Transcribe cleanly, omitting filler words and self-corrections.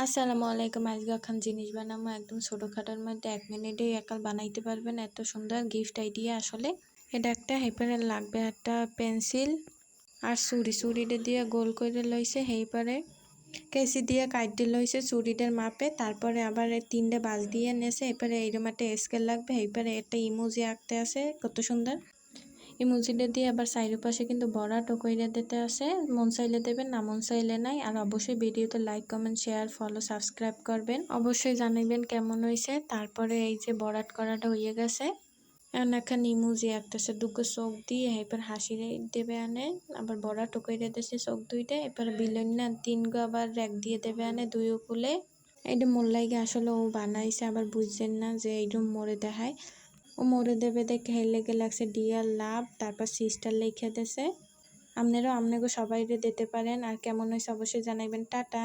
আসসালামু আলাইকুম। আজকে এখন জিনিস বানাবো একদম ছোটখাটোর মধ্যে 1 মিনিটেই একাল বানাইতে পারবেন। এত সুন্দর গিফট আইডিয়া আসলে। এটা একটা হেপারে লাগবে একটা পেন্সিল আর ছুরিটা দিয়ে গোল করে লইছে হেইপারে কেসি দিয়ে কাটতে লইছে ছুরিটার মাপে। তারপরে আবার 3টে বাঁশ দিয়ে নেছে। এরপরে এইরকম একটা স্কেল লাগবে। এইপারে একটা ইমোজি আঁকতে আছে কত সুন্দর। ইমোজিটা দিয়ে আবার সাইডের পাশে কিন্তু বড়াটো কইরা দিতে আছে। মন চাইলে দেবেন, না মন চাইলে নাই। আর অবশ্যই ভিডিওতে like comment share follow subscribe করবেন। অবশ্যই জানাবেন কেমন হয়েছে। তারপরে এই যে বরাট করাটা হয়ে গেছে। এখন এখানে ইমোজি আঁকতেছে দুগো চোখ দিয়ে এরপর হাসি দেবে আনে। আবার বড়াটো কইরা দিয়েছে চোখ দুইটা। এরপর বিলন না 3 গো আবার র্যাক দিয়ে দেবে আনে 2 কুলে। এইটা মোর লাগে আসলে ও বানাইছে, আবার বুঝছেন না যে এইরকম মোড়ে দেখায়। ও মোড়ে দেবে দেখে হের লেগে লাগছে ডিয়ার লাভ, তারপর সিস্টার লিখে দিয়েছে। আপনারাও আপনাকে সবাইরে দিতে পারেন। আর কেমন হয়েছে অবশ্যই জানাবেন। টাটা।